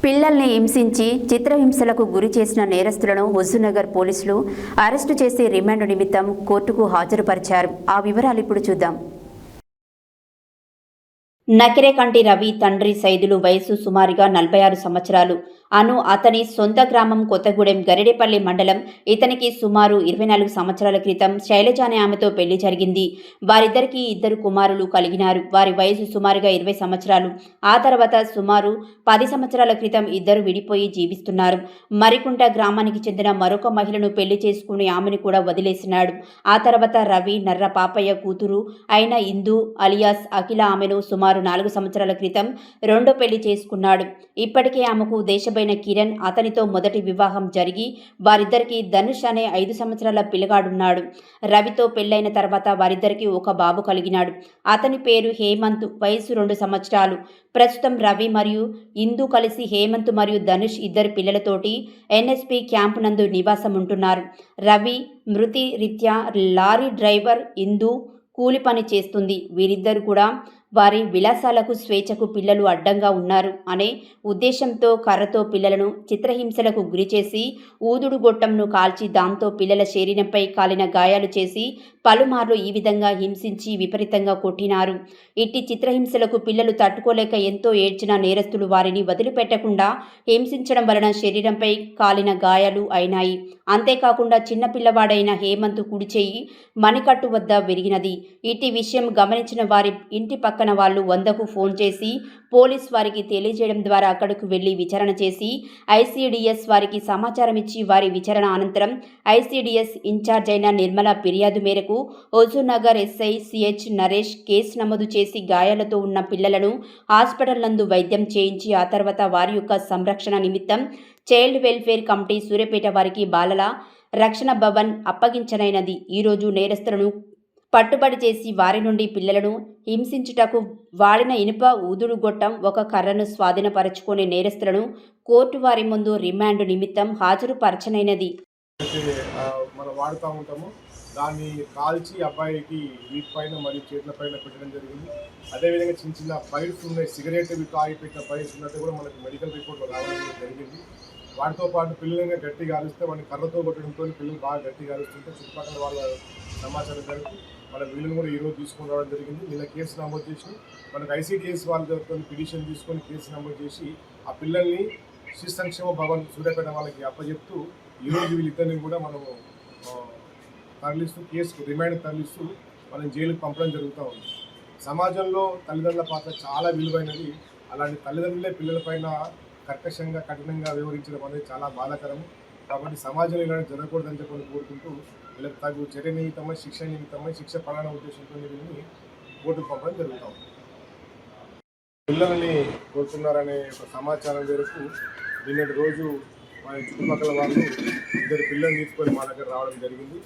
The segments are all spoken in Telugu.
పిల్లల్ని హింసించి చిత్రహింసలకు గురి చేసిన నేరస్తులను హుజూర్నగర్ పోలీసులు అరెస్టు చేసి రిమాండ్ నిమిత్తం కోర్టుకు హాజరుపరిచారు. ఆ వివరాలు ఇప్పుడు చూద్దాం. నకిరేకంటి రవి తండ్రి సైదులు వయసు సుమారుగా 46 సంవత్సరాలు. అతని సొంత గ్రామం కొత్తగూడెం గరిడేపల్లి మండలం. ఇతనికి సుమారు 24 సంవత్సరాల క్రితం శైలజ అనే ఆమెతో పెళ్లి జరిగింది. వారిద్దరికీ 2 కుమారులు కలిగినారు. వారి వయసు సుమారుగా 20 సంవత్సరాలు. ఆ తర్వాత సుమారు 10 సంవత్సరాల క్రితం ఇద్దరు విడిపోయి జీవిస్తున్నారు. మరికుంట గ్రామానికి చెందిన మరొక మహిళను పెళ్లి చేసుకుని ఆమెను కూడా వదిలేసినాడు. ఆ తర్వాత రవి నర్ర పాపయ్య కూతురు అయిన ఇందు అలియాస్ అఖిల ఆమెను సుమారు 4 సంవత్సరాల క్రితం రెండో పెళ్లి చేసుకున్నాడు. ఇప్పటికే ఆమెకు దేశబైన కిరణ్ అతనితో మొదటి వివాహం జరిగి వారిద్దరికి ధనుష్ అనే 5 సంవత్సరాల పిల్లగాడున్నాడు. రవితో పెళ్లైన తర్వాత వారిద్దరికి ఒక బాబు కలిగినాడు. అతని పేరు హేమంత్, వయసు 2 సంవత్సరాలు. ప్రస్తుతం రవి మరియు ఇందు కలిసి హేమంత్ మరియు ధనుష్ ఇద్దరు పిల్లలతోటి ఎన్ఎస్పి క్యాంపు నందు నివాసం ఉంటున్నారు. రవి మృతి రీత్యా లారీ డ్రైవర్, ఇందు కూలి పని చేస్తుంది. వీరిద్దరు కూడా వారి విలాసాలకు స్వేచ్ఛకు పిల్లలు అడ్డంగా ఉన్నారు అనే ఉద్దేశంతో కర్రతో పిల్లలను చిత్రహింసలకు గురిచేసి ఊదుడు గొట్టంను కాల్చి దాంతో పిల్లల శరీరంపై కాలిన గాయాలు చేసి పలుమార్లు ఈ విధంగా హింసించి విపరీతంగా కొట్టినారు. ఇట్టి చిత్రహింసలకు పిల్లలు తట్టుకోలేక ఎంతో ఏడ్చిన నేరస్తులు వారిని వదిలిపెట్టకుండా హింసించడం వలన శరీరంపై కాలిన గాయాలు అయినాయి. అంతేకాకుండా చిన్న పిల్లవాడైన హేమంత్ కుడిచేయి మణికట్టు వద్ద విరిగినది. ఇట్టి విషయం గమనించిన వారి ఇంటి పక్కన వాళ్ళు 100కు ఫోన్ చేసి పోలీస్ వారికి తెలియజేయడం ద్వారా అక్కడకు వెళ్లి విచారణ చేసి ఐసీడీఎస్ వారికి సమాచారం ఇచ్చి వారి విచారణ అనంతరం ఐసీడీఎస్ ఇన్ఛార్జ్ అయిన నిర్మల ఫిర్యాదు మేరకు Huzurnagar SI CH Naresh case నమోదు చేసి గాయాలతో ఉన్న పిల్లలను హాస్పిటల్ నందు వైద్యం చేయించి ఆ తర్వాత వారి యొక్క సంరక్షణ నిమిత్తం చైల్డ్ వెల్ఫేర్ కమిటీ సూర్యాపేట వారికి బాలల రక్షణ భవన్ అప్పగించనైనది. ఈరోజు నేరస్తులను పట్టుబడి చేసి వారి నుండి పిల్లలను హింసించుటకు వాడిన ఇనుప ఊదుడు గొట్టం, ఒక కర్రను స్వాధీనపరచుకునే నేరస్తులను కోర్టు వారి ముందు రిమాండ్ నిమిత్తం హాజరుపరచనైనది. మనం వాడుతూ ఉంటాము, దాన్ని కాల్చి అబ్బాయికి వీటి పైన మరియు చేతుల పైన పెట్టడం జరిగింది. అదేవిధంగా చిన్న చిన్న ఫైల్స్ ఉన్నాయి, సిగరెట్ తాగి పెట్టిన ఫైల్స్ ఉన్నట్టు కూడా మనకు మెడికల్ రిపోర్ట్లో రావడం జరిగింది. వాటితో పాటు పిల్లలుగా గట్టిగా అరిస్తే వాడిని కర్రతో కొట్టడంతో పిల్లలు బాగా గట్టిగా అరుస్తుంటే చుట్టుపక్కల వాళ్ళ సమాచారం కలిపి వాళ్ళ వీళ్ళని కూడా ఈరోజు తీసుకొని రావడం జరిగింది. నిన్న కేసు నమోదు చేసి మనకు ఐసీడీఎస్ వాళ్ళతో పిటిషన్ తీసుకొని కేసు నమోదు చేసి ఆ పిల్లల్ని శిశు సంక్షేమ భవన్ సూర్యాపేట వాళ్ళకి అప్పచెప్తూ ఈరోజు వీళ్ళిద్దరిని కూడా మనము తరలిస్తూ కేసుకు రిమాండ్ తరలిస్తూ వాళ్ళని జైలుకు పంపడం జరుగుతూ ఉంది. సమాజంలో తల్లిదండ్రుల పాత్ర చాలా విలువైనది. అలాంటి తల్లిదండ్రులే పిల్లలపైన కర్కశంగా కఠినంగా వివరించడం అనేది చాలా బాధాకరం. కాబట్టి సమాజంలో ఇలాంటి జరగకూడదని చెప్పని కోరుకుంటూ వీళ్ళకి తగు చర్య నిమిత్తమై శిక్ష పడాలనే ఉద్దేశంతో వీళ్ళని కోర్టుకు పంపడం జరుగుతాం. పిల్లల్ని కోరుతున్నారనే ఒక సమాచారం మేరకు నిన్నటి రోజు మా చుట్టుపక్కల వాళ్ళు 2 పిల్లల్ని తీసుకొని మా దగ్గర రావడం జరిగింది.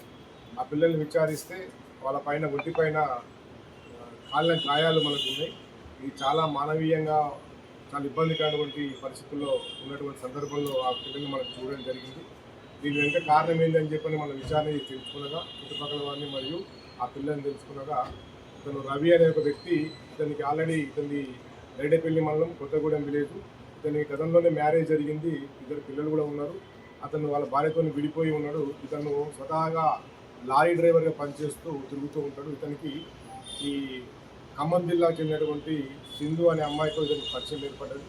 ఆ పిల్లల్ని విచారిస్తే వాళ్ళ పైన ఒంటిపైన కాళ్ళ గాయాలు మనకు ఉన్నాయి. ఇది చాలా మానవీయంగా చాలా ఇబ్బందికరమైనటువంటి పరిస్థితుల్లో ఉన్నటువంటి సందర్భంలో ఆ పిల్లల్ని మనకు చూడడం జరిగింది. దీని వెంట కారణం ఏంటని చెప్పని మనం విచారణ తెలుసుకునగా చుట్టుపక్కల వారిని మరియు ఆ పిల్లల్ని తెలుసుకునగా ఇతను రవి అనే ఒక వ్యక్తి, ఇతనికి ఆల్రెడీ రేడేపల్లి మండలం కొత్తగూడెం విలేజ్, ఇతనికి గతంలోనే మ్యారేజ్ జరిగింది, 2 పిల్లలు కూడా ఉన్నారు. అతను వాళ్ళ భార్యతో విడిపోయి ఉన్నాడు. ఇతను స్వతహాగా లారీ డ్రైవర్గా పనిచేస్తూ తిరుగుతూ ఉంటాడు. ఇతనికి ఈ ఖమ్మం జిల్లాకు చెందినటువంటి సింధు అనే అమ్మాయితో ఇతనికి పరిచయం ఏర్పడ్డది.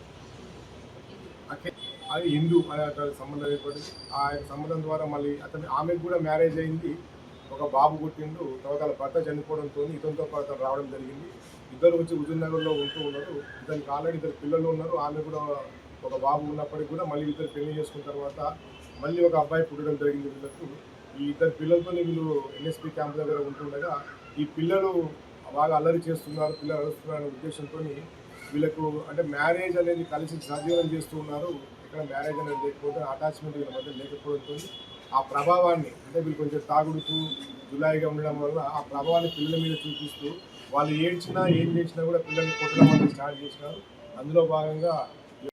అది హిందూ అనే సంబంధం ఏర్పడింది. ఆ సంబంధం ద్వారా మళ్ళీ ఆమెకు కూడా మ్యారేజ్ అయింది, ఒక బాబు పుట్టిండు. తర్వాత వాళ్ళ భర్త చనిపోవడంతో ఇతనితో పాటు రావడం జరిగింది. ఇద్దరు వచ్చి హుజూర్నగర్లో ఉంటూ ఉన్నారు. ఇతనికి ఆల్రెడీ 2 పిల్లలు ఉన్నారు. ఆమె కూడా ఒక బాబు ఉన్నప్పటికీ కూడా మళ్ళీ 2 పెళ్లి చేసుకున్న తర్వాత మళ్ళీ ఒక అబ్బాయి పుట్టడం జరిగింది. వీళ్ళకు ఈ 2 పిల్లలతో వీళ్ళు ఎన్ఎస్పి క్యాంప్ దగ్గర ఉంటుండగా ఈ పిల్లలు బాగా అల్లరి చేస్తున్నారు, పిల్లలు అరుస్తున్నారు అనే ఉద్దేశంతో వీళ్ళకు అంటే మ్యారేజ్ అనేది కలిసి సహజీవనం చేస్తూ ఉన్నారు. ఇక్కడ మ్యారేజ్ అనేది లేకపోతే అటాచ్మెంట్ వీళ్ళ మధ్య లేకపోవడంతో ఆ ప్రభావాన్ని అంటే వీళ్ళు కొంచెం తాగుడుతూ జులాయిగా ఉండడం వల్ల ఆ ప్రభావాన్ని పిల్లల మీద చూపిస్తూ వాళ్ళు ఏడ్చినా ఏం చేసినా కూడా పిల్లల్ని కొట్టడం అనేది స్టార్ట్ చేసినారు. అందులో భాగంగా